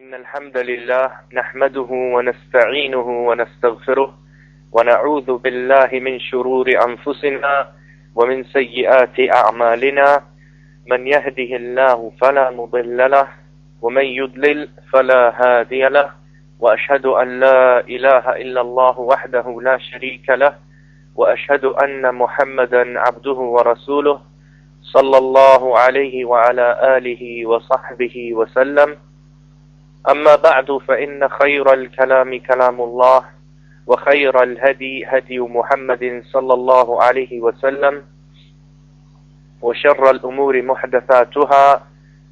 إن الحمد لله نحمده ونستعينه ونستغفره ونعوذ بالله من شرور أنفسنا ومن سيئات أعمالنا من يهده الله فلا مضل له ومن يضلل فلا هادي له وأشهد أن لا إله إلا الله وحده لا شريك له وأشهد أن محمدا عبده ورسوله صلى الله عليه وعلى آله وصحبه وسلم. أما بعد فإن خير الكلام كلام الله وخير الهدي هدي محمد صلى الله عليه وسلم وشر الأمور محدثاتها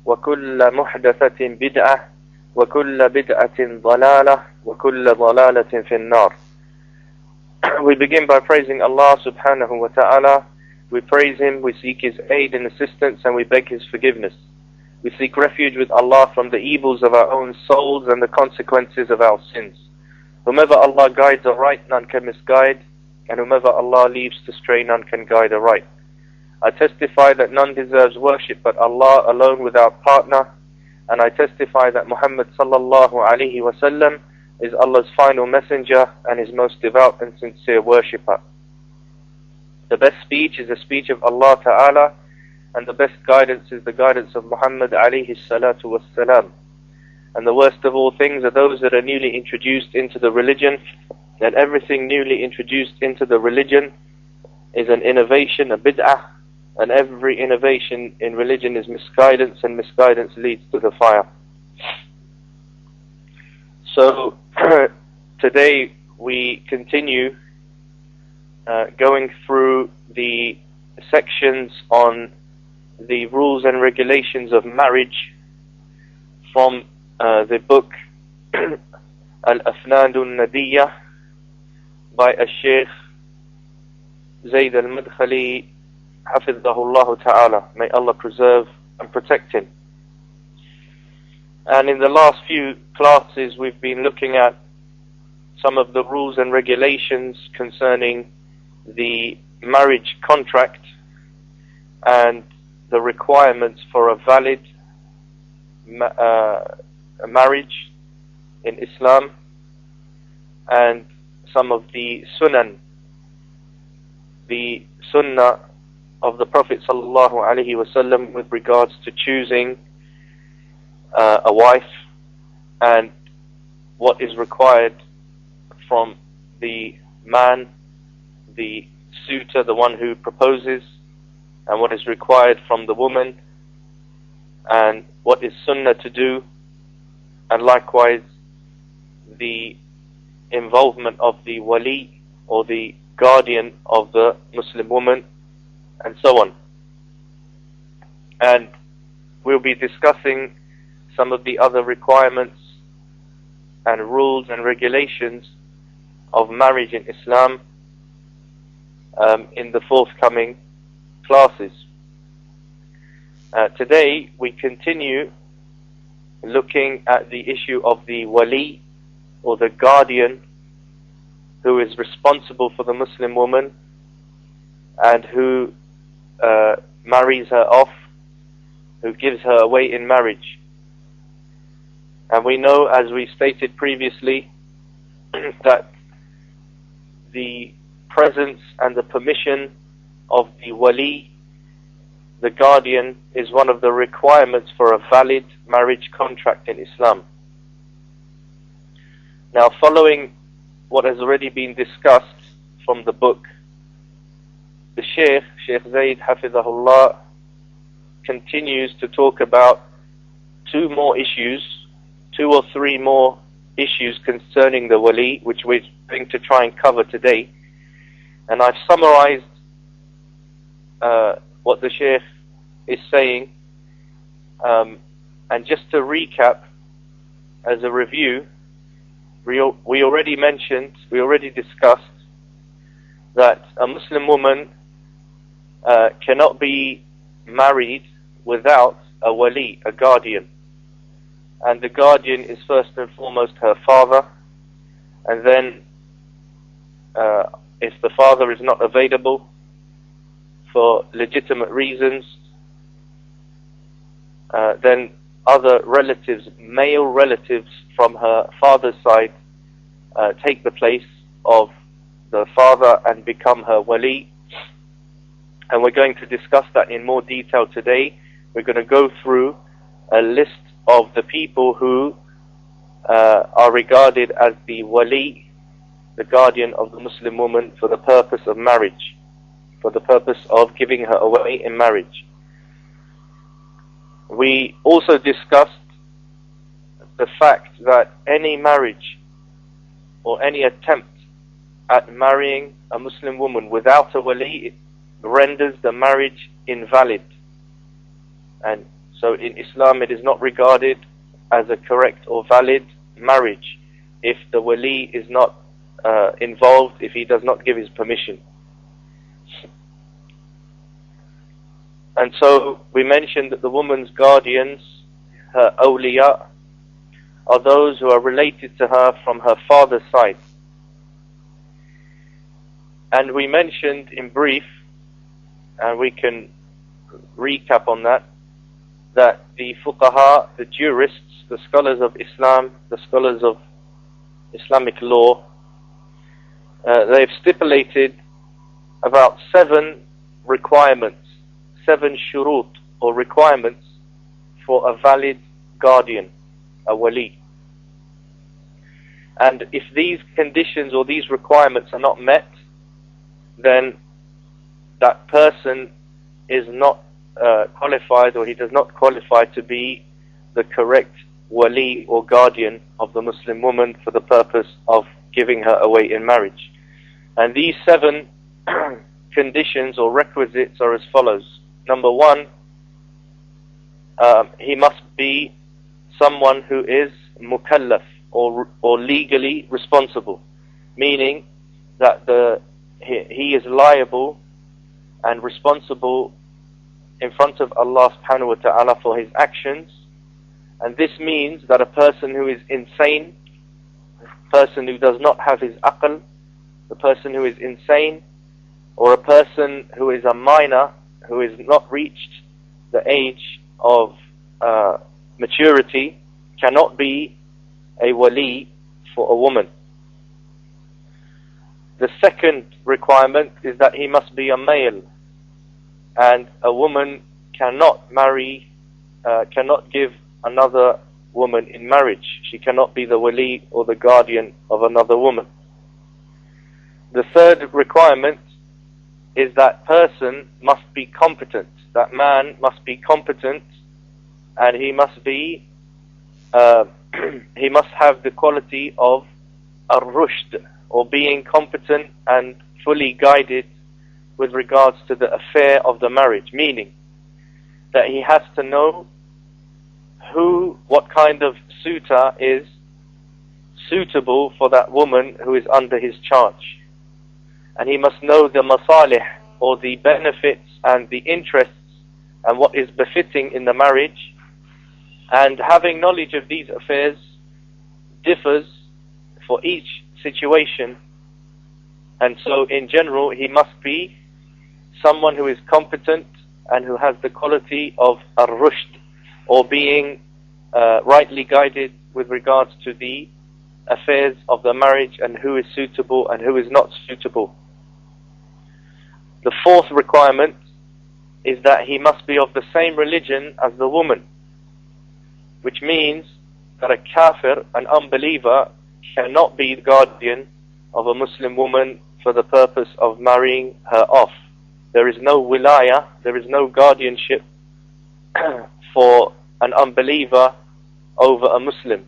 وكل محدثة بدعة وكل بدعة ضلالة وكل ضلالة في النار. We begin by praising Allah subhanahu wa ta'ala. We praise Him, we seek His aid and assistance, and we beg His forgiveness. We seek refuge with Allah from the evils of our own souls and the consequences of our sins. Whomever Allah guides aright, none can misguide, and whomever Allah leaves to stray, none can guide aright. I testify that none deserves worship but Allah alone without partner, and I testify that Muhammad sallallahu alaihi wasallam is Allah's final messenger and His most devout and sincere worshipper. The best speech is the speech of Allah Ta'ala, and the best guidance is the guidance of Muhammad alayhi salatu wassalam. And the worst of all things are those that are newly introduced into the religion, and everything newly introduced into the religion is an innovation, a bid'ah, and every innovation in religion is misguidance, and misguidance leads to the fire. So today we continue going through the sections on the rules and regulations of marriage from the book Al-Afnadun Nadiyah by Al-Sheikh Zayd Al-Madkhali Hafidhahullah Ta'ala. May Allah preserve and protect him. And in the last few classes we've been looking at some of the rules and regulations concerning the marriage contract and the requirements for a valid marriage in Islam, and some of the sunnah of the Prophet sallallahu alaihi wasallam with regards to choosing a wife, and what is required from the man, the suitor, the one who proposes, and what is required from the woman, and what is sunnah to do, and likewise the involvement of the wali or the guardian of the Muslim woman, and so on. And we'll be discussing some of the other requirements and rules and regulations of marriage in Islam in the forthcoming classes. Today we continue looking at the issue of the wali or the guardian who is responsible for the Muslim woman and who marries her off, who gives her away in marriage. And we know, as we stated previously, that the presence and the permission of the wali, the guardian, is one of the requirements for a valid marriage contract in Islam. Now, following what has already been discussed from the book, the Sheikh Zayd Hafidhahullah continues to talk about two or three more issues concerning the wali, which we're going to try and cover today. And I've summarized what the Sheikh is saying, and just to recap as a review, we already discussed that a Muslim woman cannot be married without a wali, a guardian, and the guardian is first and foremost her father, and then if the father is not available for legitimate reasons, then other relatives, male relatives from her father's side, take the place of the father and become her wali. And we're going to discuss that in more detail today. We're going to go through a list of the people who are regarded as the wali, the guardian of the Muslim woman for the purpose of marriage, for the purpose of giving her away in marriage. We also discussed the fact that any marriage or any attempt at marrying a Muslim woman without a wali renders the marriage invalid. And so in Islam it is not regarded as a correct or valid marriage if the wali is not involved, if he does not give his permission. And so we mentioned that the woman's guardians, her awliya, are those who are related to her from her father's side. And we mentioned in brief, and we can recap on that, that the fuqaha, the jurists, the scholars of Islam, the scholars of Islamic law, they've stipulated about 7 requirements, 7 shurut or requirements for a valid guardian, a wali. And if these conditions or these requirements are not met, then that person is not qualified, or he does not qualify to be the correct wali or guardian of the Muslim woman for the purpose of giving her away in marriage. And these 7 conditions or requisites are as follows. Number 1, he must be someone who is mukallaf or legally responsible, meaning that he is liable and responsible in front of Allah subhanahu wa ta'ala for his actions. And this means that a person who is insane, a person who does not have his aql, the person who is insane, or a person who is a minor, who has not reached the age of maturity, cannot be a wali for a woman. The second requirement is that he must be a male, and a woman cannot marry, cannot give another woman in marriage. She cannot be the wali or the guardian of another woman. The third requirement is that person must be competent. That man must be competent, and he must be he must have the quality of ar-rushd, or being competent and fully guided with regards to the affair of the marriage, meaning that he has to know what kind of suitor is suitable for that woman who is under his charge. And he must know the masalih, or the benefits and the interests, and what is befitting in the marriage. And having knowledge of these affairs differs for each situation. And so in general, he must be someone who is competent and who has the quality of ar-rushd, or being rightly guided with regards to the affairs of the marriage, and who is suitable and who is not suitable. The fourth requirement is that he must be of the same religion as the woman, which means that a kafir, an unbeliever, cannot be the guardian of a Muslim woman for the purpose of marrying her off. There is no wilaya, there is no guardianship for an unbeliever over a Muslim.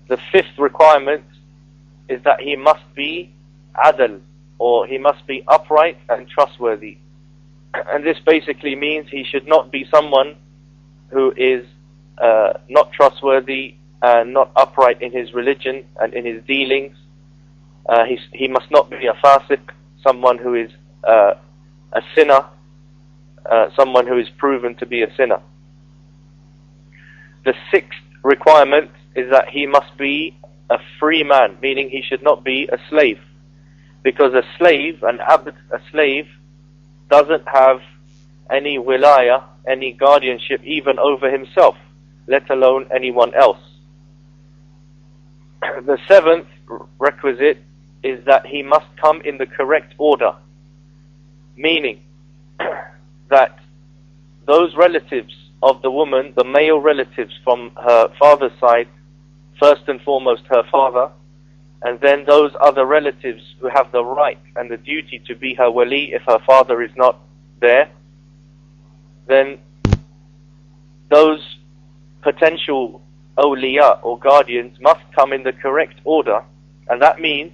The fifth requirement is that he must be adl, or he must be upright and trustworthy. And this basically means he should not be someone who is not trustworthy and not upright in his religion and in his dealings. He must not be a fasiq, someone who is a sinner, someone who is proven to be a sinner. The sixth requirement is that he must be a free man, meaning he should not be a slave. Because a slave, an abd, a slave, doesn't have any wilaya, any guardianship even over himself, let alone anyone else. The seventh requisite is that he must come in the correct order, meaning that those relatives of the woman, the male relatives from her father's side, first and foremost her father, and then those other relatives who have the right and the duty to be her wali if her father is not there, then those potential awliya or guardians must come in the correct order. And that means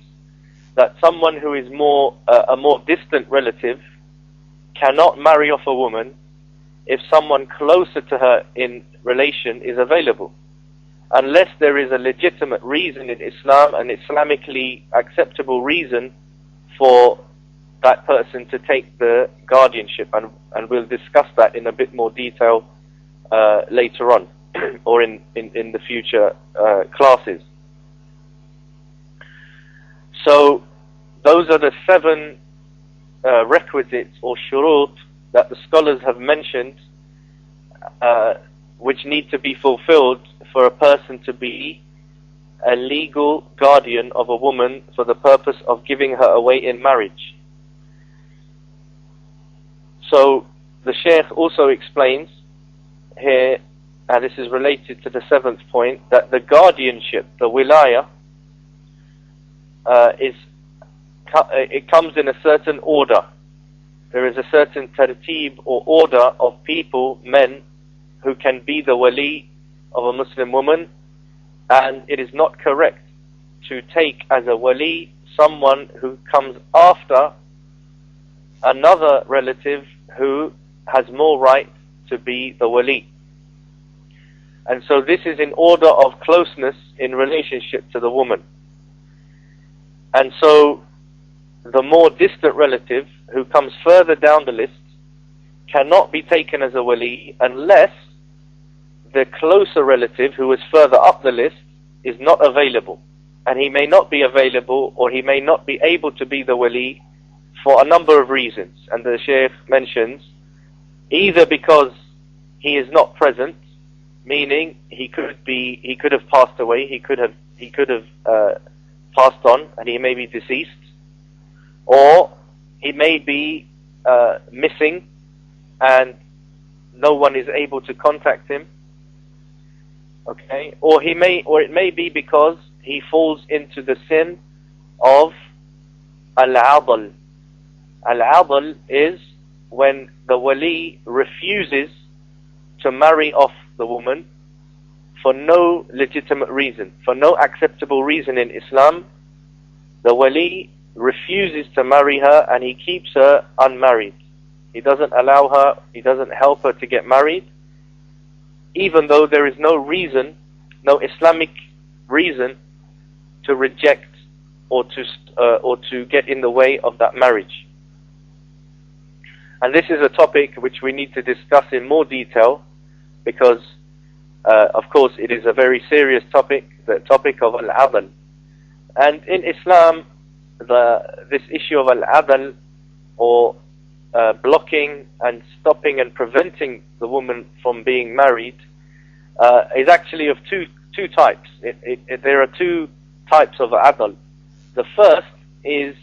that someone who is a more distant relative cannot marry off a woman if someone closer to her in relation is available, unless there is a legitimate reason in Islam, an Islamically acceptable reason for that person to take the guardianship, and we'll discuss that in a bit more detail later on or in the future classes. So those are the seven requisites or shurut that the scholars have mentioned, which need to be fulfilled for a person to be a legal guardian of a woman for the purpose of giving her away in marriage. So the Shaykh also explains here, and this is related to the seventh point, that the guardianship, the wilaya, it comes in a certain order. There is a certain tartib or order of people, men, who can be the wali of a Muslim woman, and it is not correct to take as a wali someone who comes after another relative who has more right to be the wali. And so this is in order of closeness in relationship to the woman. And so the more distant relative who comes further down the list cannot be taken as a wali unless the closer relative who is further up the list is not available. And he may not be available, or he may not be able to be the wali for a number of reasons. And the Shaykh mentions either because he is not present, meaning he could have passed away, he could have passed on, and he may be deceased, or he may be missing and no one is able to contact him. Okay, or it may be because he falls into the sin of al-adl. Al-adl is when the wali refuses to marry off the woman for no legitimate reason, for no acceptable reason in Islam. The wali refuses to marry her and he keeps her unmarried. He doesn't allow her, he doesn't help her to get married, even though there is no reason, no Islamic reason to reject or to get in the way of that marriage. And this is a topic which we need to discuss in more detail, because of course it is a very serious topic, the topic of al-adl. And in Islam, this issue of al-adl, or blocking and stopping and preventing the woman from being married, is actually of two types. There are two types of adl. The first is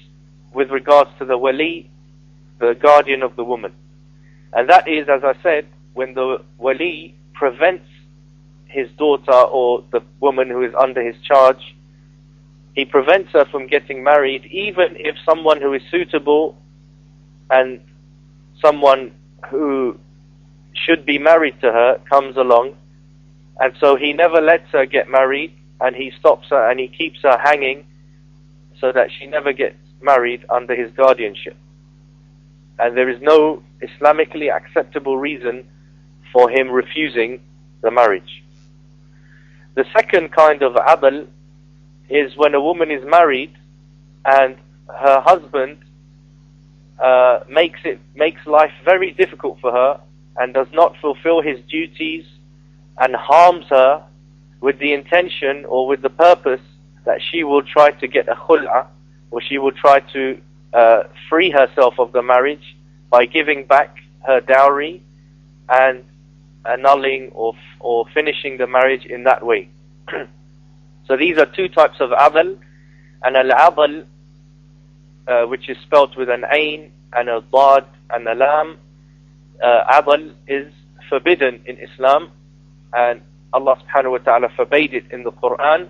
with regards to the wali, the guardian of the woman. And that is, as I said, when the wali prevents his daughter or the woman who is under his charge, he prevents her from getting married, even if someone who is suitable and someone who should be married to her comes along. And so he never lets her get married, and he stops her and he keeps her hanging so that she never gets married under his guardianship. And there is no Islamically acceptable reason for him refusing the marriage. The second kind of adl is when a woman is married and her husband makes life very difficult for her and does not fulfill his duties and harms her with the intention or with the purpose that she will try to get a khul'a, or she will try to free herself of the marriage by giving back her dowry and annulling or finishing the marriage in that way. So these are two types of adl, and al-adl, which is spelt with an ain and a dad and a lam. Adl is forbidden in Islam, and Allah subhanahu wa ta'ala forbade it in the Quran,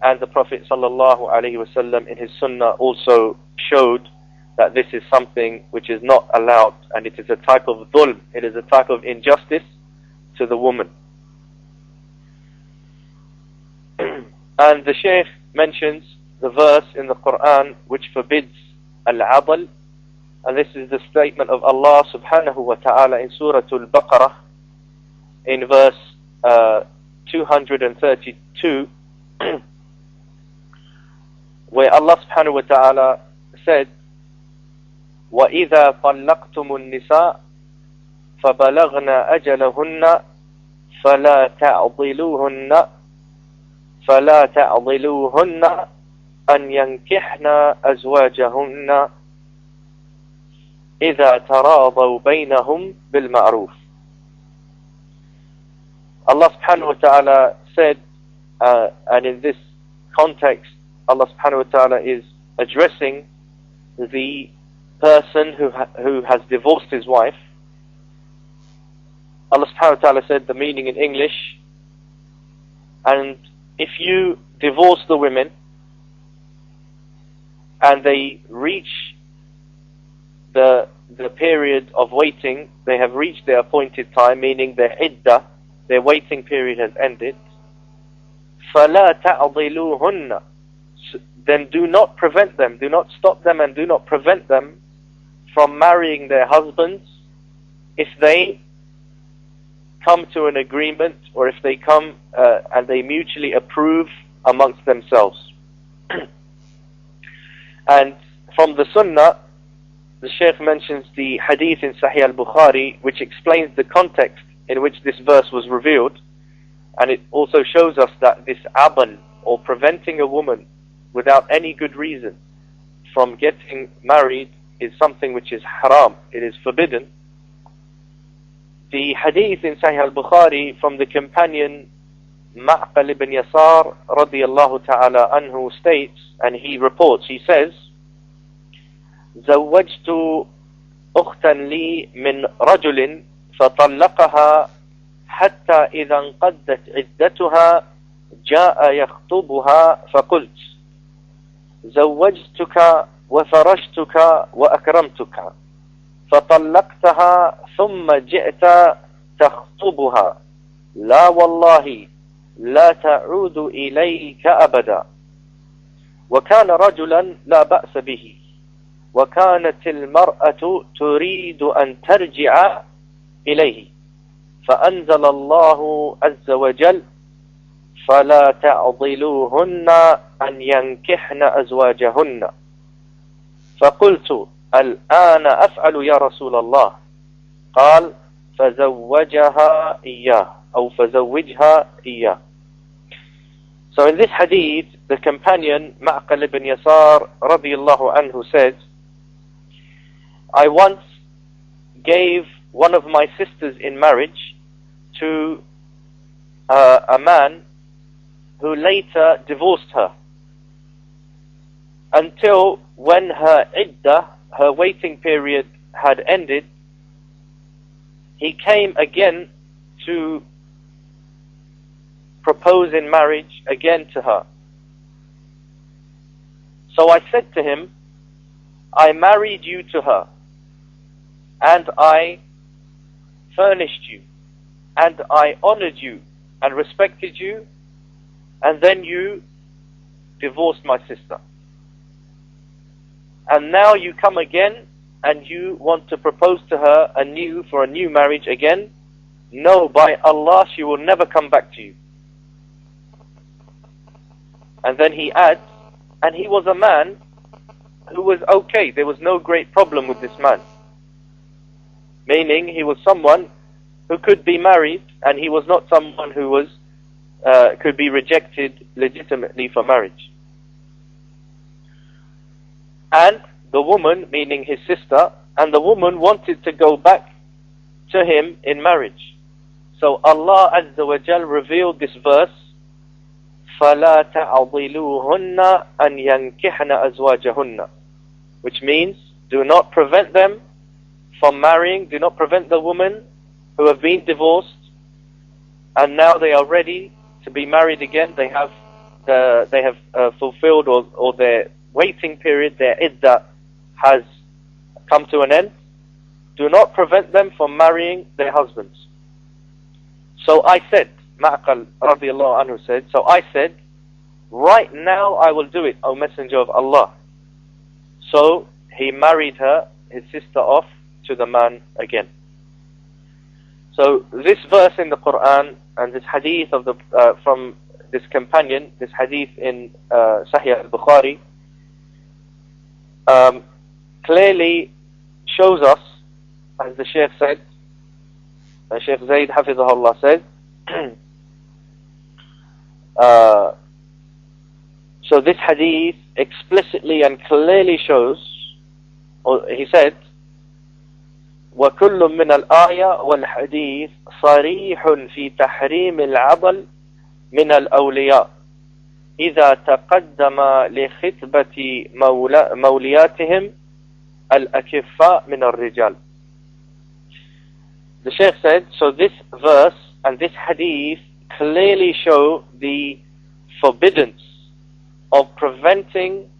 and the Prophet sallallahu alaihi wasallam in his sunnah also showed that this is something which is not allowed, and it is a type of dhulm, it is a type of injustice to the woman. And the Shaykh mentions the verse in the Quran which forbids al-adl, and this is the statement of Allah subhanahu wa ta'ala in Surah Al-Baqarah in verse 232, where Allah subhanahu wa ta'ala said, وَإِذَا طَلَّقْتُمُ النِّسَاءَ فَبَلَغْنَ أَجَلَهُنَّ فَلَا تَعْضِلُوهُنَّ أَنْ يَنْكِحْنَ أَزْوَاجَهُنَّ إِذَا تَرَاضَوْا بَيْنَهُمْ بِالْمَعْرُوفِ. Allah subhanahu wa ta'ala said, and in this context, Allah subhanahu wa ta'ala is addressing the person who has divorced his wife. Allah subhanahu wa ta'ala said the meaning in English, and if you divorce the women and they reach the period of waiting, they have reached their appointed time, meaning their iddah, their waiting period has ended, فَلَا تَعْضِلُوهُنَّ, then do not prevent them, do not stop them and do not prevent them from marrying their husbands if they come to an agreement, or if they come and they mutually approve amongst themselves. And from the Sunnah, the Shaykh mentions the hadith in Sahih al-Bukhari which explains the context in which this verse was revealed, and it also shows us that this adl, or preventing a woman without any good reason from getting married, is something which is haram, it is forbidden. The hadith in Sahih al-Bukhari from the companion Ma'qal ibn Yasar radiyallahu ta'ala anhu states, and he reports, he says, زوجت أختا لي من رجل فطلقها حتى إذا انقضت عدتها جاء يخطبها فقلت زوجتك وفرشتك وأكرمتك فطلقتها ثم جئت تخطبها لا والله لا تعود إليك أبدا. وكان رجلا لا بأس به، وكانت المرأة تريد أن ترجع إليه، فأنزل الله عز وجل فلا تعضلوهن أن ينكحن أزواجهن. فقلت الآن أفعل يا رسول الله؟ قال فزوجها إياه أو فزوجها إياه. So in this hadith, the companion Ma'qal ibn Yasar radiyallahu anhu said, I once gave one of my sisters in marriage to a man who later divorced her, until when her iddah, her waiting period, had ended, he came again to propose in marriage again to her. So I said to him, I married you to her, and I furnished you, and I honored you and respected you, and then you divorced my sister. And now you come again and you want to propose to her anew for a new marriage again. No, by Allah, she will never come back to you. And then he adds, and he was a man who was okay, there was no great problem with this man. Meaning he was someone who could be married, and he was not someone who was could be rejected legitimately for marriage. And the woman, meaning his sister, and the woman wanted to go back to him in marriage. So Allah Azza wa Jal revealed this verse, فَلَا تَعْضِلُوهُنَّ أَنْ يَنْكِحْنَ أَزْوَاجَهُنَّ, which means do not prevent them from marrying, do not prevent the women who have been divorced and now they are ready to be married again. They have fulfilled or their waiting period, their iddah has come to an end. Do not prevent them from marrying their husbands. So I said, Ma'qal radiallahu anhu said, so I said, right now I will do it, O Messenger of Allah. So he married her, his sister, off to the man again. So this verse in the Quran and this hadith of from this companion, this hadith in Sahih al-Bukhari, clearly shows us, as the Shaykh said, Shaykh Zayd Hafizahullah said, so this hadith explicitly and clearly shows, or he said, وَكُلٌّ مِّنَ الْآيَةِ وَالْحَدِيثِ صَرِيحٌ فِي تَحْرِيمِ الْعَضَلِ مِنَ الْأَوْلِيَاءِ إِذَا تَقَدَّمَ لِخِطْبَةِ مَوْلِيَاتِهِمْ الْأَكِفَّاءِ مِنَ الرِّجَالِ. The Shaykh said, so this verse and this hadith clearly show the forbiddance of preventing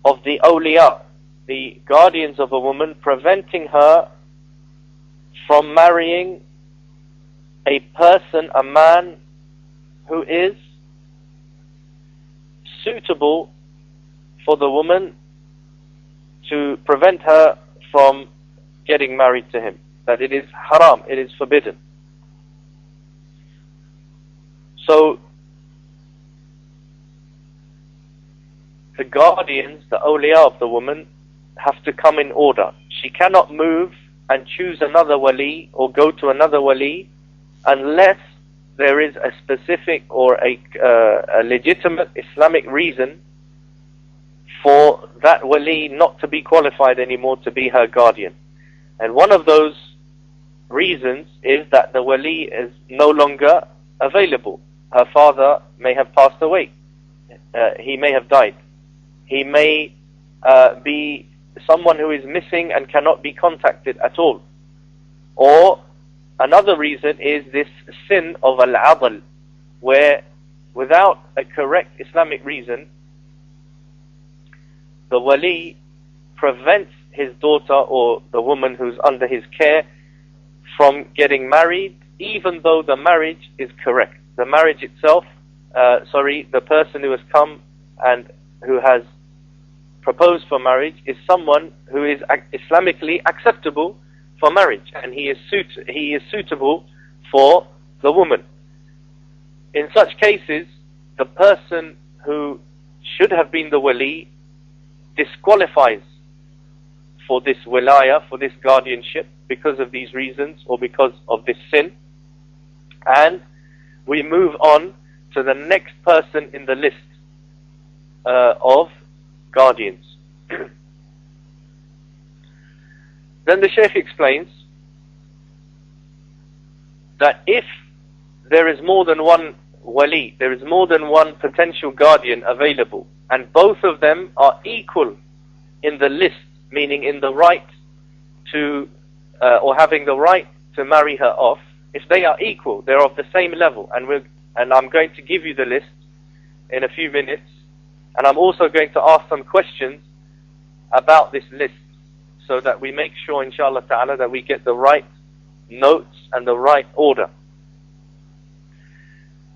of the awliya, the guardians of a woman, preventing her from marrying a person, a man who is suitable for the woman, to prevent her from getting married to him. That it is haram, it is forbidden. So the guardians, the awliya of the woman, have to come in order. She cannot move and choose another wali or go to another wali unless there is a specific or a legitimate Islamic reason for that wali not to be qualified anymore to be her guardian. And one of those reasons is that the wali is no longer available. Her father may have passed away. He may have died. He may be someone who is missing and cannot be contacted at all. Or another reason is this sin of al-adl, where without a correct Islamic reason, the wali prevents his daughter or the woman who's under his care from getting married, even though the marriage is correct. The marriage itself, the person who has come and who has proposed for marriage is someone who is Islamically acceptable for marriage, and he is suitable for the woman. In such cases, the person who should have been the wali disqualifies for this wilaya, for this guardianship, because of these reasons or because of this sin. And we move on to the next person in the list of guardians. Then the Shaykh explains that if there is more than one wali, there is more than one potential guardian available, and both of them are equal in the list, meaning in the right to, or having the right to marry her off, if they are equal, they're of the same level, and I'm going to give you the list in a few minutes, and I'm also going to ask some questions about this list, so that we make sure, inshallah ta'ala, that we get the right notes and the right order.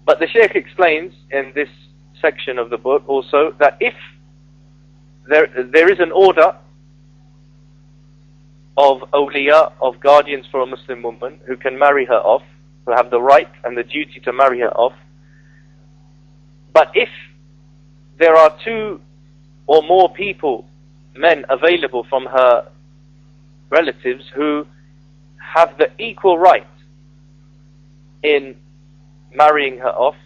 But the Shaykh explains in this section of the book also that if there is an order of awliya, of guardians for a Muslim woman who can marry her off, who have the right and the duty to marry her off, but if there are two or more people, men available from her relatives who have the equal right in marrying her off,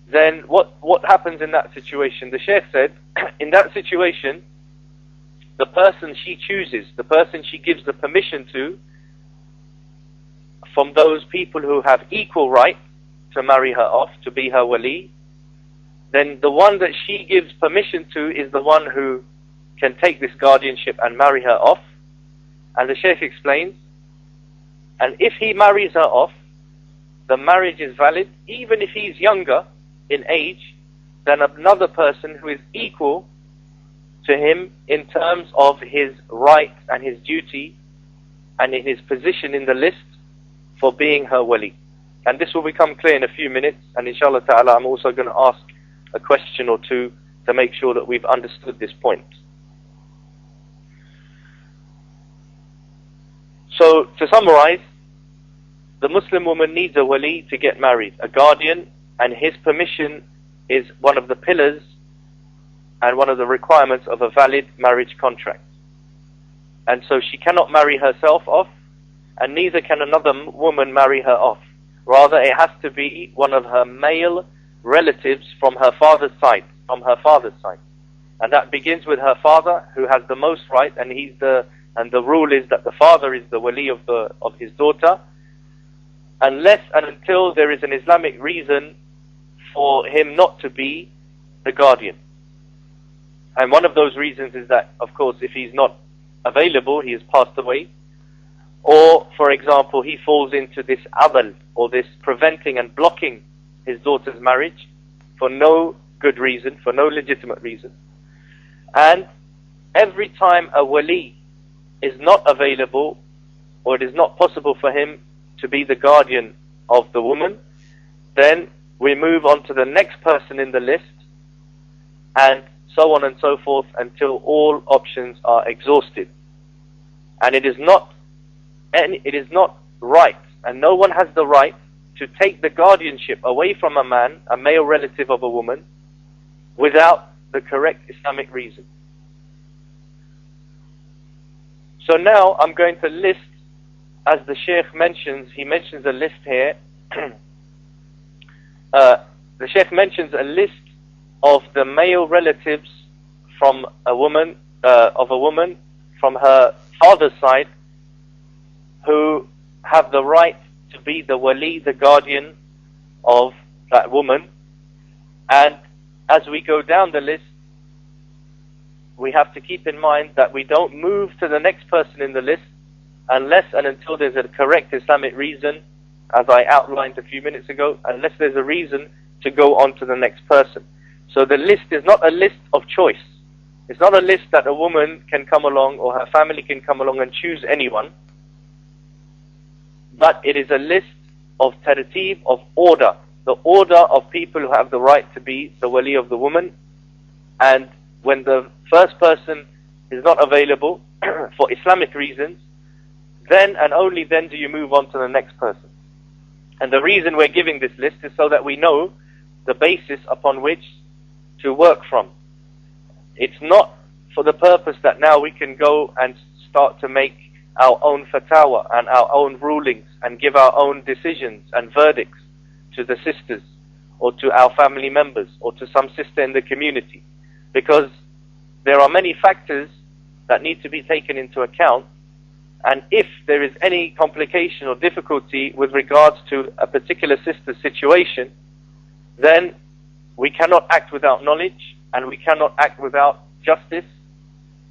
then what happens in that situation? The Shaykh said, in that situation, the person she chooses, the person she gives the permission to from those people who have equal right to marry her off, to be her wali, then the one that she gives permission to is the one who can take this guardianship and marry her off. And the Shaykh explains, and if he marries her off, the marriage is valid even if he's younger in age than another person who is equal to him in terms of his right and his duty and in his position in the list for being her wali. And this will become clear in a few minutes, and inshallah ta'ala I'm also going to ask a question or two to make sure that we've understood this point. So to summarize, the Muslim woman needs a wali to get married, a guardian, and his permission is one of the pillars and one of the requirements of a valid marriage contract. And so she cannot marry herself off, and neither can another woman marry her off. Rather, it has to be one of her male relatives from her father's side, And that begins with her father, who has the most right, and the rule is that the father is the wali of his daughter, unless and until there is an Islamic reason for him not to be the guardian. And one of those reasons is that, of course, if he's not available, he has passed away, or, for example, he falls into this adl, or this preventing and blocking his daughter's marriage for no good reason, for no legitimate reason. And every time a wali is not available, or it is not possible for him to be the guardian of the woman, then we move on to the next person in the list, and so on and so forth until all options are exhausted. And it is not right, and no one has the right to take the guardianship away from a man, a male relative of a woman, without the correct Islamic reason. So now I'm going to list, as the Shaykh mentions, he mentions a list here. The Shaykh mentions a list of the male relatives from a woman, from her father's side, who have the right to be the wali, the guardian of that woman. And as we go down the list, we have to keep in mind that we don't move to the next person in the list unless and until there's a correct Islamic reason, as I outlined a few minutes ago, unless there's a reason to go on to the next person. So the list is not a list of choice. It's not a list that a woman can come along or her family can come along and choose anyone, but it is a list of tartib, of order, the order of people who have the right to be the wali of the woman. And when the first person is not available for Islamic reasons, then and only then do you move on to the next person. And the reason we're giving this list is so that we know the basis upon which to work from. It's not for the purpose that now we can go and start to make our own fatwa and our own rulings and give our own decisions and verdicts to the sisters or to our family members or to some sister in the community, because there are many factors that need to be taken into account. And if there is any complication or difficulty with regards to a particular sister's situation, then we cannot act without knowledge, and we cannot act without justice,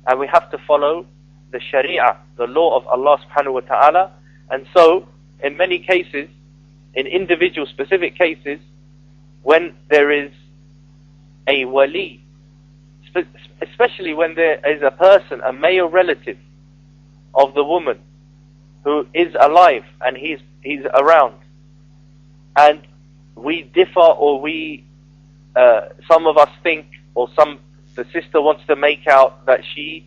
and we have to follow the Sharia, the law of Allah subhanahu wa ta'ala. And so, in many cases, in individual specific cases, when there is a wali, especially when there is a person, a male relative of the woman who is alive and he's around, and we differ, or some of us think, or the sister wants to make out that she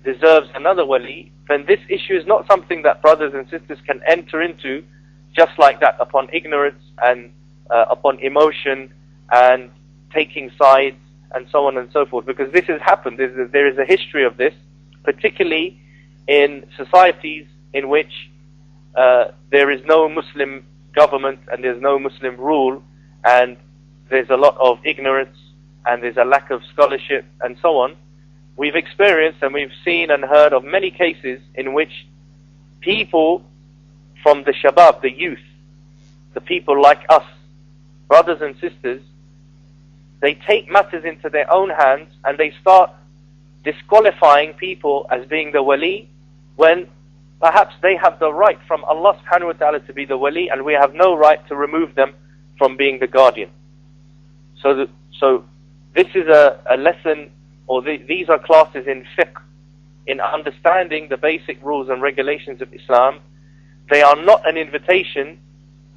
deserves another wali, then this issue is not something that brothers and sisters can enter into just like that, upon ignorance and upon emotion and taking sides and so on and so forth, because this has happened. There is a history of this, particularly in societies in which there is no Muslim government and there's no Muslim rule, and there's a lot of ignorance and there's a lack of scholarship and so on. We've experienced and we've seen and heard of many cases in which people from the shabab, the youth, the people like us, brothers and sisters, they take matters into their own hands and they start disqualifying people as being the wali, when perhaps they have the right from Allah subhanahu wa ta'ala to be the wali, and we have no right to remove them from being the guardian. So this is a lesson, or these are classes in fiqh, in understanding the basic rules and regulations of Islam. They are not an invitation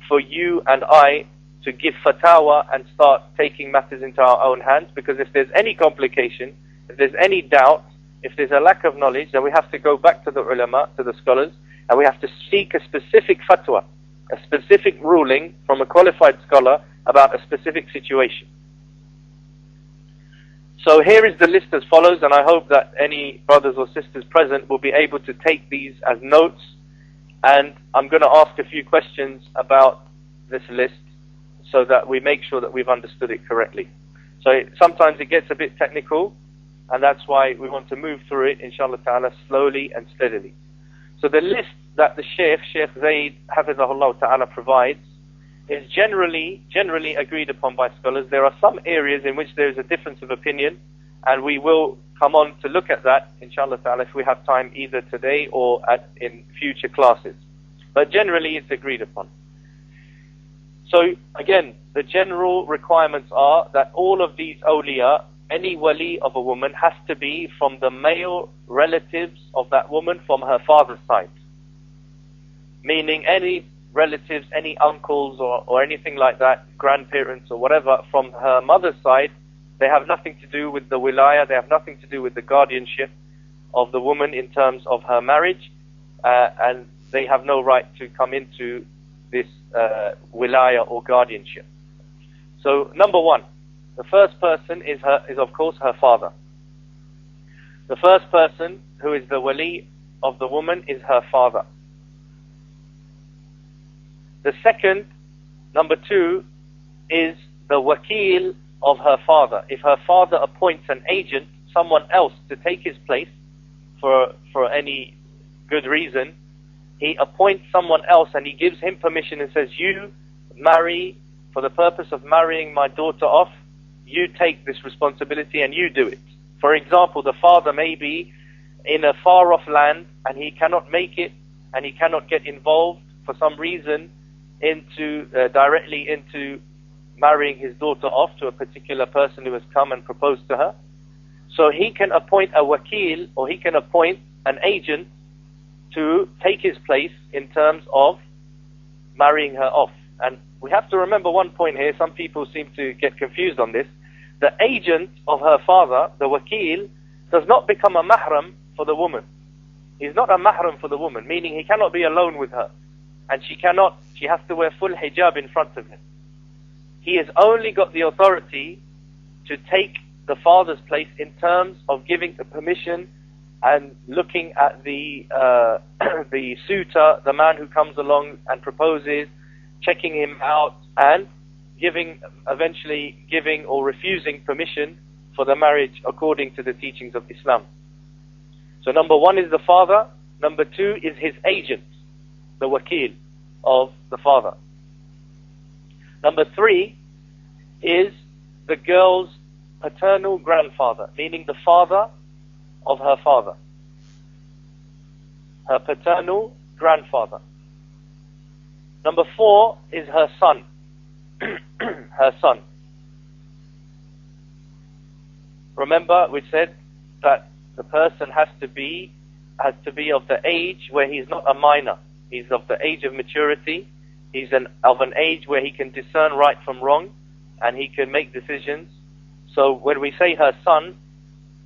for you and I to give fatwa and start taking matters into our own hands, because if there's any complication, if there's any doubt, if there's a lack of knowledge, then we have to go back to the ulama, to the scholars, and we have to seek a specific fatwa, a specific ruling from a qualified scholar about a specific situation. So here is the list as follows, and I hope that any brothers or sisters present will be able to take these as notes, and I'm going to ask a few questions about this list so that we make sure that we've understood it correctly. So sometimes it gets a bit technical, and that's why we want to move through it, inshallah ta'ala, slowly and steadily. So the list that the Sheikh Zayd Hafizahullah ta'ala provides is generally agreed upon by scholars. There are some areas in which there is a difference of opinion, and we will come on to look at that, inshallah ta'ala, if we have time either today or in future classes. But generally it's agreed upon. So again, the general requirements are that all of these awliya, any wali of a woman, has to be from the male relatives of that woman from her father's side. Meaning any relatives, any uncles or anything like that, grandparents or whatever, from her mother's side, they have nothing to do with the wilaya, they have nothing to do with the guardianship of the woman in terms of her marriage, and they have no right to come into this wilaya or guardianship. So number one, the first person is of course her father. The first person who is the wali of the woman is her father. The second, number two, is the wakil of her father. If her father appoints an agent, someone else, to take his place for any good reason, he appoints someone else and he gives him permission and says, you marry, for the purpose of marrying my daughter off, you take this responsibility and you do it. For example, the father may be in a far off land and he cannot make it, and he cannot get involved for some reason directly into marrying his daughter off to a particular person who has come and proposed to her. So he can appoint a wakil, or he can appoint an agent to take his place in terms of marrying her off. And we have to remember one point here, some people seem to get confused on this. The agent of her father, the wakil, does not become a mahram for the woman. He's not a mahram for the woman, meaning he cannot be alone with her. And she has to wear full hijab in front of him. He has only got the authority to take the father's place in terms of giving the permission and looking at the suitor, the man who comes along and proposes, checking him out, and eventually giving or refusing permission for the marriage according to the teachings of Islam. So number one is the father. Number two is his agent, the wakil of the father. Number three is the girl's paternal grandfather, meaning the father of her father. Her paternal grandfather. Number four is her son. Her son. Remember, we said that the person has to be of the age where he's not a minor. He's of the age of maturity. He's of an age where he can discern right from wrong, and he can make decisions. So when we say her son,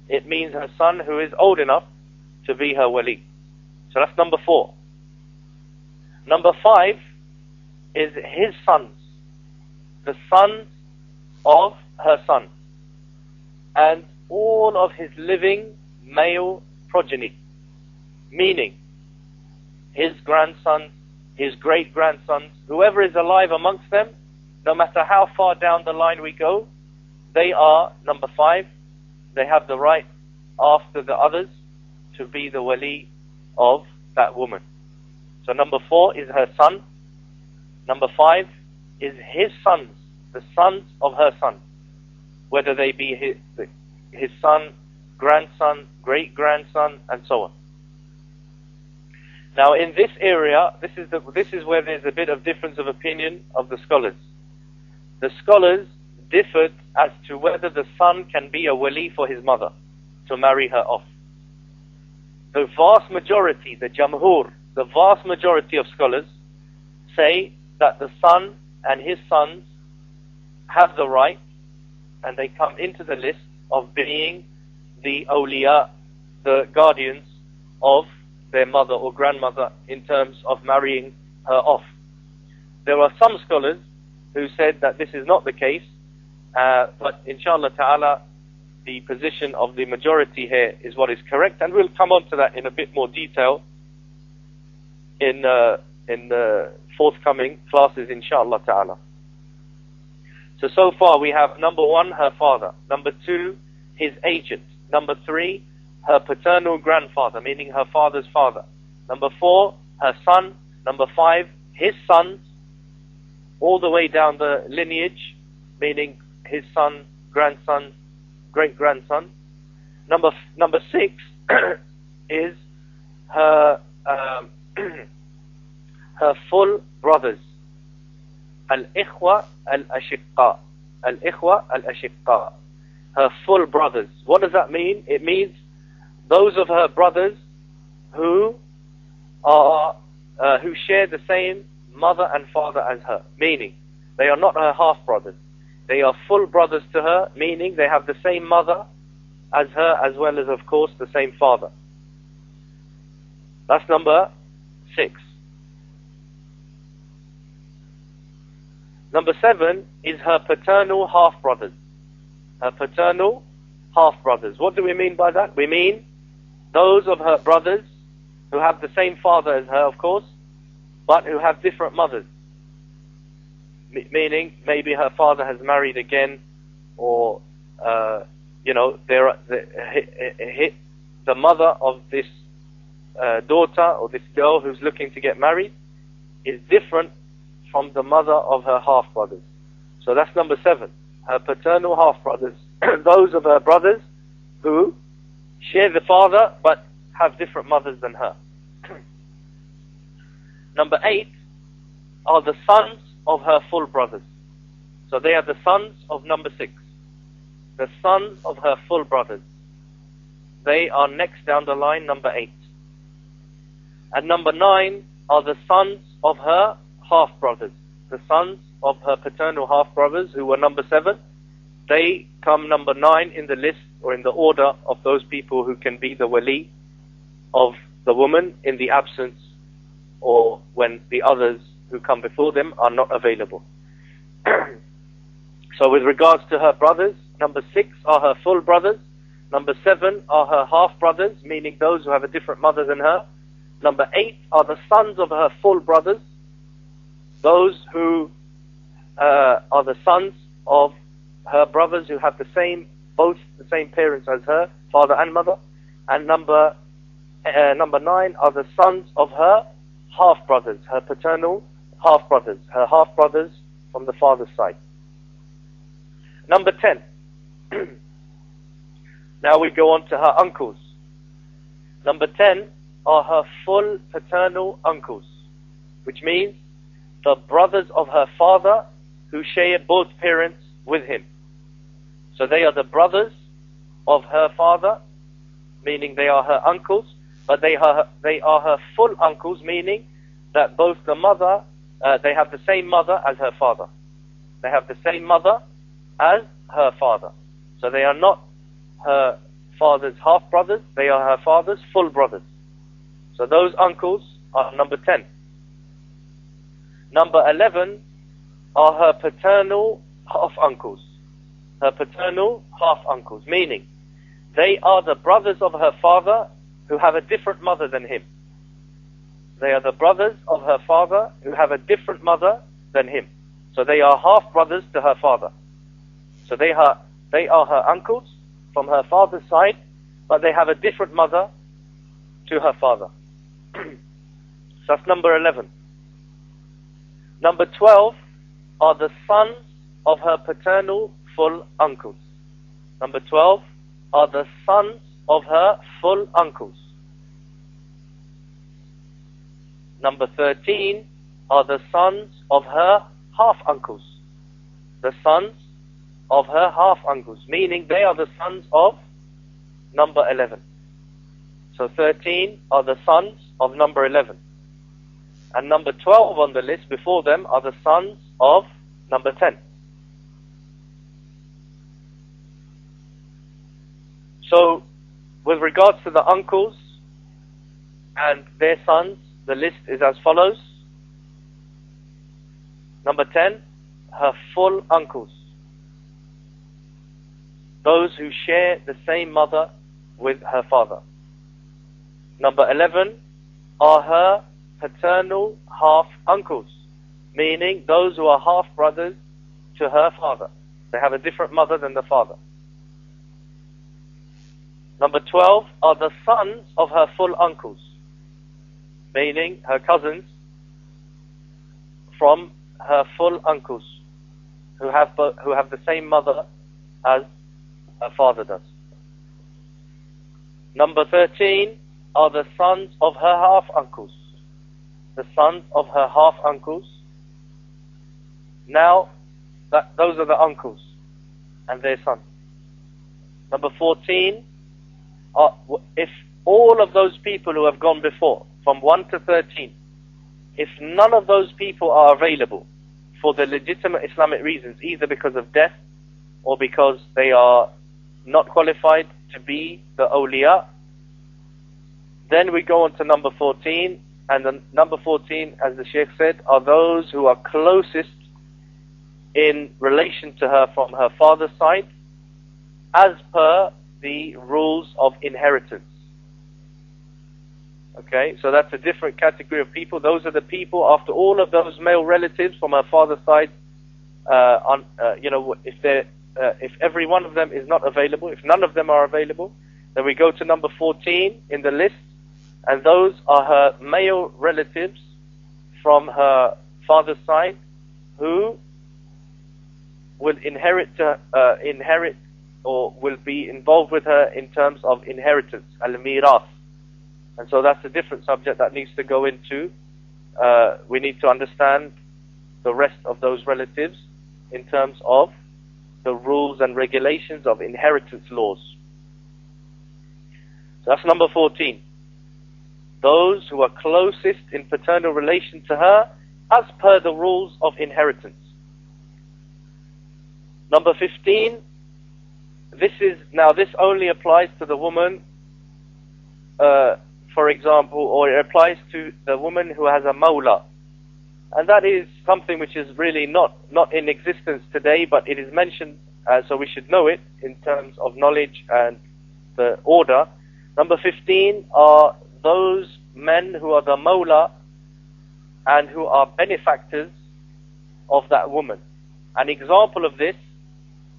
it means her son who is old enough to be her wali. So that's number four. Number five is his sons, the sons of her son, and all of his living male progeny, meaning his grandsons, his great-grandsons, whoever is alive amongst them, no matter how far down the line we go, they are, number five, they have the right after the others to be the wali of that woman. So number 4 is her son. Number 5 is his sons, the sons of her son, whether they be his son, grandson, great-grandson, and so on. Now in this area, this is where there's a bit of difference of opinion of the scholars. The scholars differed as to whether the son can be a wali for his mother, to marry her off. The vast majority, the jamhur, the vast majority of scholars say that the son and his sons have the right, and they come into the list of being the awliya, the guardians of their mother or grandmother in terms of marrying her off. There are some scholars who said that this is not the case, but inshallah ta'ala, the position of the majority here is what is correct, and we'll come on to that in a bit more detail in the forthcoming classes, inshallah ta'ala. So far we have number 1, her father. Number 2, his agent. Number 3, her paternal grandfather, meaning her father's father. Number 4, her son. Number 5, his sons, all the way down the lineage, meaning his son, grandson, great-grandson. Number 6 is her her full brothers. Al-Ikhwa al-Ashiqqa. Al-Ikhwa al-Ashiqqa. Her full brothers. What does that mean? It means those of her brothers who are who share the same mother and father as her. Meaning, they are not her half-brothers. They are full brothers to her, meaning they have the same mother as her, as well as, of course, the same father. That's number 6. Number 7 is her paternal half-brothers. Her paternal half-brothers. What do we mean by that? We mean those of her brothers who have the same father as her, of course, but who have different mothers. Meaning, maybe her father has married again, or, the mother of this daughter or this girl who's looking to get married is different from the mother of her half-brothers. So that's number 7. Her paternal half-brothers. Those of her brothers who share the father but have different mothers than her. Number 8 are the sons of her full brothers. So they are the sons of number 6. The sons of her full brothers. They are next down the line, number 8. And number 9 are the sons of her half-brothers. The sons of her paternal half-brothers, who were number 7. They come number 9 in the list, or in the order of those people who can be the wali of the woman in the absence, or when the others who come before them are not available. So with regards to her brothers, number 6 are her full brothers. Number 7 are her half-brothers, meaning those who have a different mother than her. Number 8 are the sons of her full brothers, those who are the sons of her brothers who have both the same parents as her, father and mother. And number 9 are the sons of her half-brothers, her paternal half-brothers, her half-brothers from the father's side. Number 10. Now we go on to her uncles. Number 10 are her full paternal uncles, which means the brothers of her father who share both parents with him. So they are the brothers of her father, meaning they are her uncles, but they are her full uncles, meaning that both the mother, they have the same mother as her father. They have the same mother as her father. So they are not her father's half-brothers, they are her father's full brothers. So those uncles are number 10. Number 11 are her paternal half-uncles. Her paternal half-uncles, meaning they are the brothers of her father who have a different mother than him. They are the brothers of her father who have a different mother than him. So they are half-brothers to her father. So they are her uncles from her father's side, but they have a different mother to her father. So that's number 11. Number 12 are the sons of her paternal full uncles. Number 12 are the sons of her full uncles. Number 13 are the sons of her half uncles. The sons of her half uncles, meaning they are the sons of number 11. So 13 are the sons of number 11. And number 12 on the list before them are the sons of number 10. So, with regards to the uncles and their sons, the list is as follows. Number 10, her full uncles. Those who share the same mother with her father. Number 11 are her paternal half uncles, meaning those who are half brothers to her father. They have a different mother than the father. Number 12 are the sons of her full uncles, meaning her cousins from her full uncles who have the same mother as her father does. Number 13 are the sons of her half uncles. The sons of her half uncles. Now, those are the uncles and their sons. Number 14 are, if all of those people who have gone before, from 1 to 13, if none of those people are available for the legitimate Islamic reasons, either because of death or because they are not qualified to be the awliya, then we go on to number 14, and the number 14, as the Shaykh said, are those who are closest in relation to her from her father's side, as per the rules of inheritance. Okay, so that's a different category of people. Those are the people after all of those male relatives from her father's side, if every one of them is not available, if none of them are available, then we go to number 14 in the list, and those are her male relatives from her father's side who will inherit or will be involved with her in terms of inheritance, al-mirath. And so that's a different subject that needs to go into. We need to understand the rest of those relatives in terms of the rules and regulations of inheritance laws. So that's number 14. Those who are closest in paternal relation to her as per the rules of inheritance. Number 15, this only applies to the woman, for example, or it applies to the woman who has a mawla. And that is something which is really not in existence today, but it is mentioned, so we should know it in terms of knowledge and the order. Number 15 are those men who are the mawla and who are benefactors of that woman. An example of this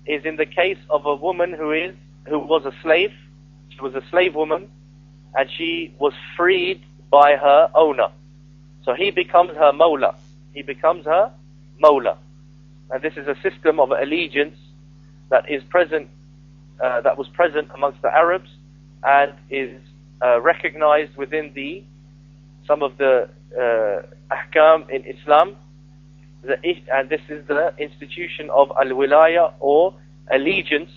is in the case of a woman who was a slave. She was a slave woman, and she was freed by her owner. So he becomes her mawla. He becomes her mawla. And this is a system of allegiance that is present, that was present amongst the Arabs, and is recognized within some of the ahkam in Islam. And this is the institution of al-wilaya, or allegiance.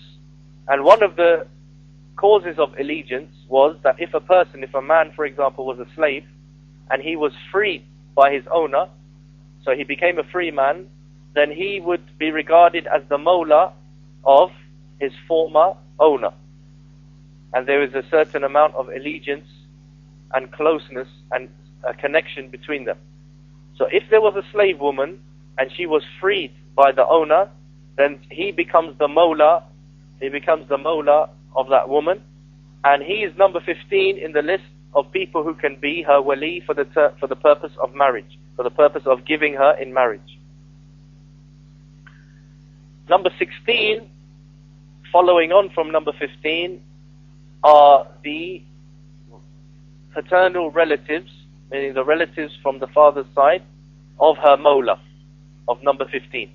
And one of the causes of allegiance was that if a man, for example, was a slave, and he was freed by his owner, so he became a free man, then he would be regarded as the mawla of his former owner. And there is a certain amount of allegiance and closeness and a connection between them. So if there was a slave woman and she was freed by the owner, then he becomes the mawla. He becomes the mawla of that woman, and he is number 15 in the list of people who can be her wali for the purpose of marriage, for the purpose of giving her in marriage. Number 16, following on from number 15, are the paternal relatives meaning the relatives from the father's side of her Mawla, of number 15.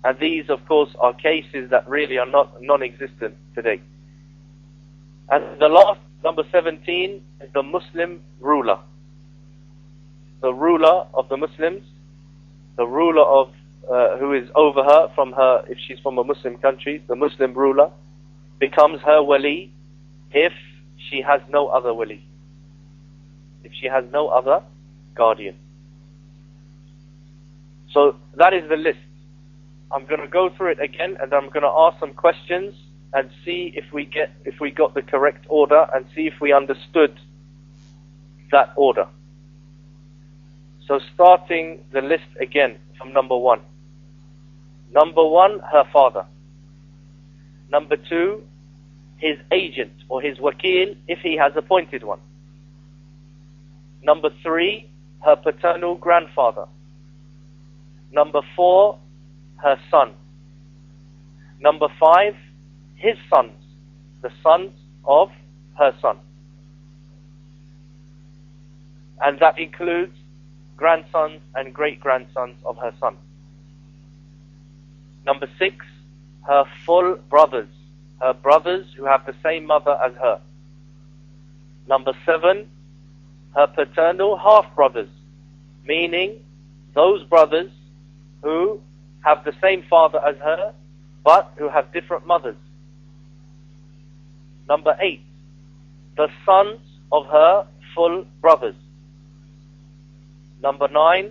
And these, of course, are cases that really are not non-existent today. And the last, number 17, is the Muslim ruler. The ruler of the Muslims, the ruler of who is over her, from her, if she's from a Muslim country, the Muslim ruler becomes her wali if she has no other wali, if she has no other guardian. So that is the list. I'm going to go through it again, and I'm going to ask some questions and see if we got the correct order, and see if we understood that order. So starting the list again from number 1. Number 1, her father. Number 2, his agent or his wakil if he has appointed one. Number 3, her paternal grandfather. Number 4, her son. Number 5, his sons, the sons of her son. And that includes grandsons and great-grandsons of her son. Number 6, her full brothers, her brothers who have the same mother as her. Number 7, her paternal half-brothers, meaning those brothers who have the same father as her, but who have different mothers. Number 8, the sons of her full brothers. Number 9,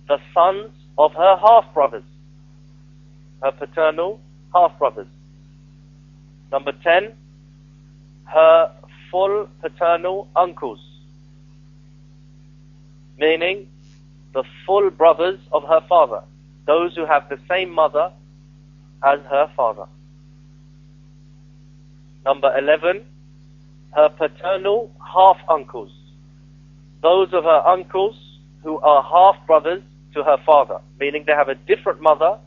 the sons of her half-brothers, her paternal half-brothers. Number 10, her full paternal uncles, meaning the full brothers of her father, those who have the same mother as her father. Number 11, her paternal half-uncles, those of her uncles who are half-brothers to her father, meaning they have a different mother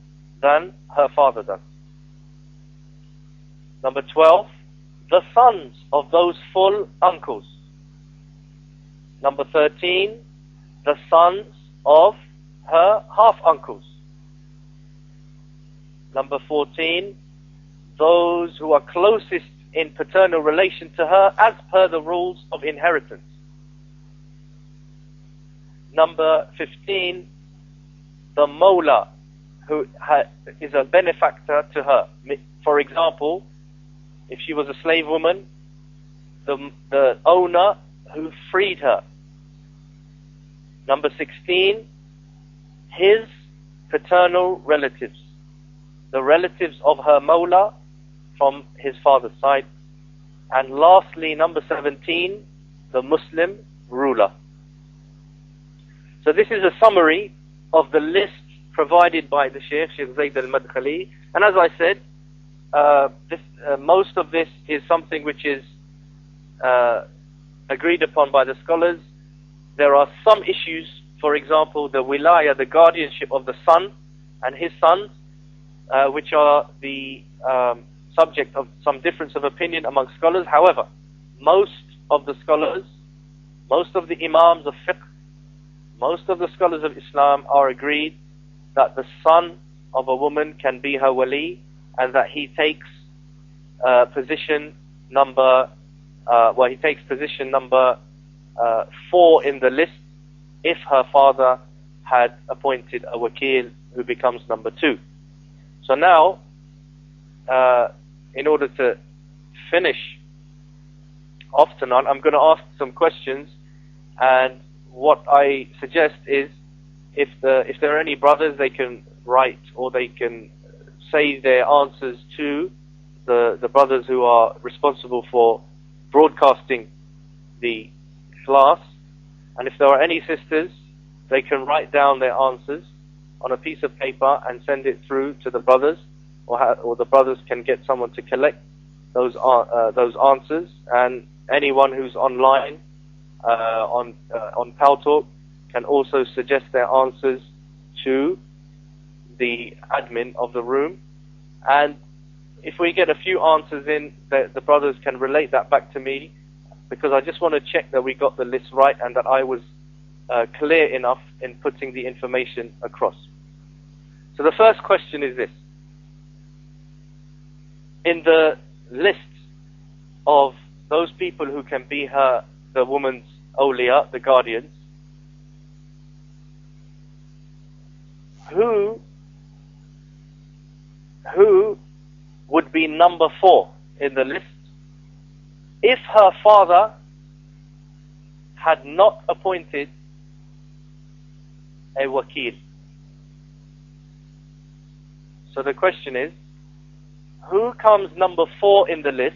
than her father does. Number 12, the sons of those full uncles. Number 13, the sons of her half-uncles. Number 14, those who are closest in paternal relation to her as per the rules of inheritance. Number 15, the Mawla, who is a benefactor to her. For example, if she was a slave woman, the owner who freed her. Number 16, his paternal relatives, the relatives of her Mawla from his father's side. And lastly, number 17, the Muslim ruler. So this is a summary of the list provided by the Sheikh Zayd al-Madkhali. And as I said, most of this is something which is agreed upon by the scholars. There are some issues, for example, the wilaya, the guardianship of the son and his sons, which are the subject of some difference of opinion among scholars. However, most of the scholars, most of the imams of fiqh, most of the scholars of Islam are agreed that the son of a woman can be her wali, and that he takes position number 4 in the list if her father had appointed a wakil who becomes number 2. So now, in order to finish off tonight, I'm going to ask some questions, and what I suggest is if there are any brothers, they can write or they can say their answers to the brothers who are responsible for broadcasting the class. And if there are any sisters, they can write down their answers on a piece of paper and send it through to the brothers, or the brothers can get someone to collect those answers. And anyone who's online on Paltalk can also suggest their answers to the admin of the room. And if we get a few answers in, the brothers can relate that back to me, because I just want to check that we got the list right and that I was clear enough in putting the information across. So the first question is this. In the list of those people who can be the woman's awliya, the guardians, who would be number 4 in the list if her father had not appointed a wakil? So the question is, who comes number 4 in the list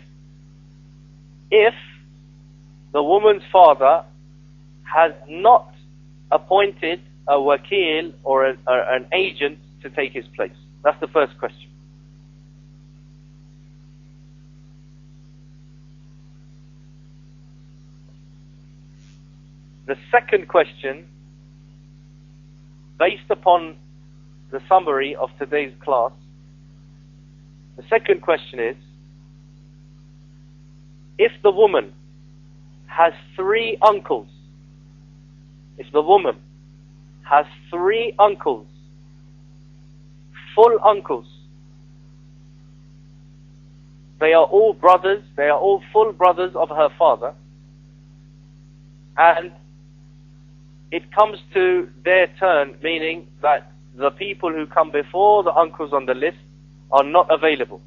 if the woman's father has not appointed a wakil or an agent to take his place? That's the first question. The second question, based upon the summary of today's class, the second question is, if the woman has 3 uncles, if the woman has 3 uncles, full uncles, they are all brothers, they are all full brothers of her father, and it comes to their turn, meaning that the people who come before the uncles on the list are not available.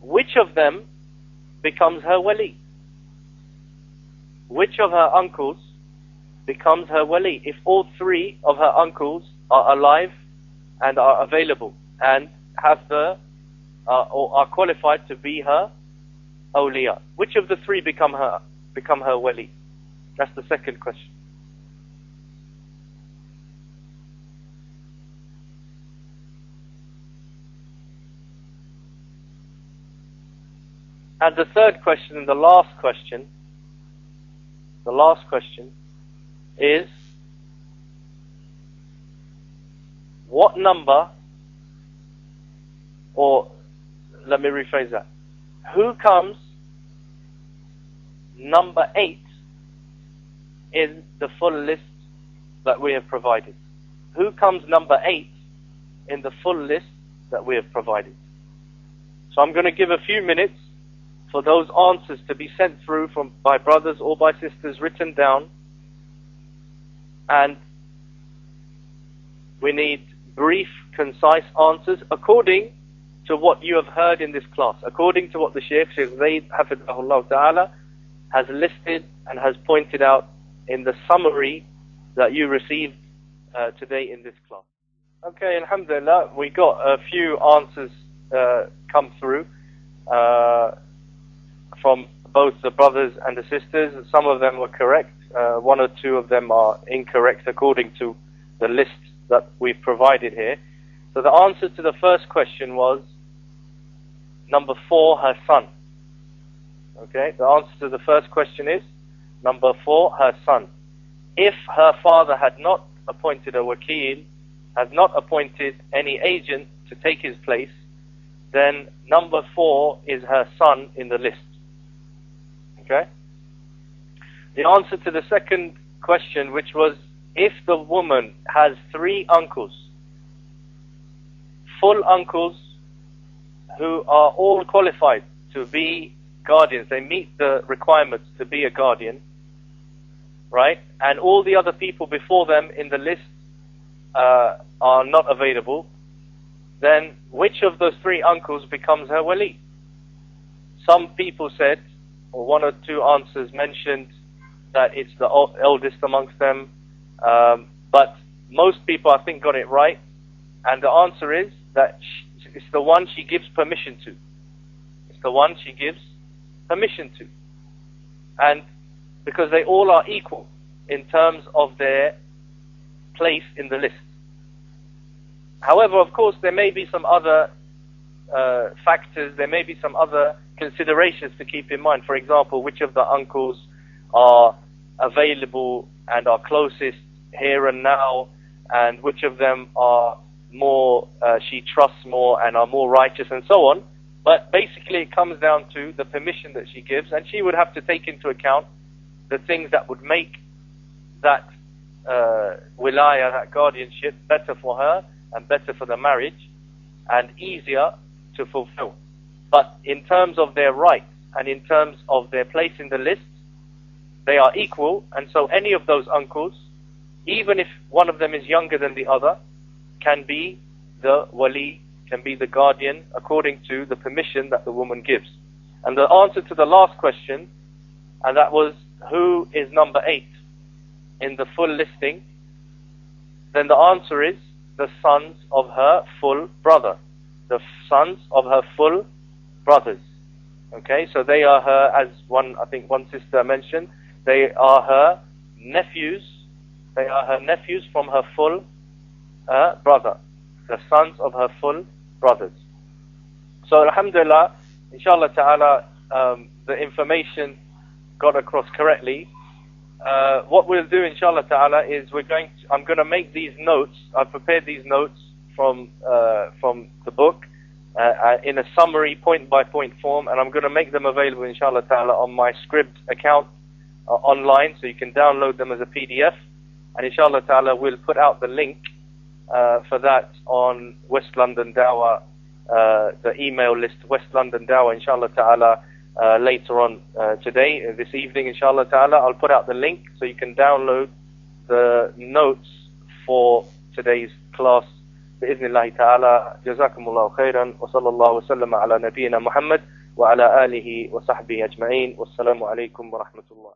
Which of them becomes her wali? Which of her uncles becomes her wali if all 3 of her uncles are alive and are available and have or are qualified to be her awliya? Which of the 3 become her wali? That's the second question. And the third question, and the last question is, what number, or let me rephrase that, who comes number 8 in the full list that we have provided? Who comes number 8 in the full list that we have provided? So I'm going to give a few minutes for those answers to be sent through by brothers or by sisters, written down. And we need brief, concise answers according to what you have heard in this class, according to what the Shaykh Zayd Hafidhahullah Ta'ala has listed and has pointed out in the summary that you received today in this class. Okay, alhamdulillah, we got a few answers come through from both the brothers and the sisters. Some of them were correct. 1 or 2 of them are incorrect according to the list that we've provided here. So the answer to the first question was number 4, her son. Okay, the answer to the first question is number 4, her son. If her father had not appointed a wakil, has not appointed any agent to take his place, then number 4 is her son in the list. Okay? The answer to the second question, which was, if the woman has 3 uncles, full uncles, who are all qualified to be guardians, they meet the requirements to be a guardian, right? And all the other people before them in the list are not available, then which of those 3 uncles becomes her wali? Some people said, or 1 or 2 answers mentioned that it's the eldest amongst them, but most people, I think, got it right, and the answer is that it's the one she gives permission to. It's the one she gives permission to. And because they all are equal in terms of their place in the list. However, of course, there may be some other factors, there may be some other considerations to keep in mind. For example, which of the uncles are available and are closest here and now, and which of them are more, she trusts more and are more righteous, and so on. But basically it comes down to the permission that she gives, and she would have to take into account the things that would make that wilaya, that guardianship, better for her and better for the marriage and easier to fulfill. But in terms of their rights and in terms of their place in the list, they are equal, and so any of those uncles, even if one of them is younger than the other, can be the wali, can be the guardian according to the permission that the woman gives. And the answer to the last question, and that was who is number 8 in the full listing, then the answer is the sons of her full brother. The sons of her full brothers. Okay, so they are her, as I think one sister mentioned, they are her nephews. They are her nephews from her full brother. The sons of her full brothers. So alhamdulillah, inshallah ta'ala, the information got across correctly. What we'll do inshallah ta'ala is I'm going to make these notes. I've prepared these notes from the book in a summary point by point form, and I'm going to make them available inshallah ta'ala on my Scribd account online, so you can download them as a PDF, and inshallah ta'ala we'll put out the link for that on West London Dawah, the email list, West London Dawah, inshallah ta'ala, later on today, this evening, inshallah ta'ala. I'll put out the link so you can download the notes for today's class. بإذن الله تعالى. جزاكم الله خيرا وصلى الله وسلم على نبينا محمد وعلى آله وصحبه أجمعين والسلام عليكم ورحمة الله.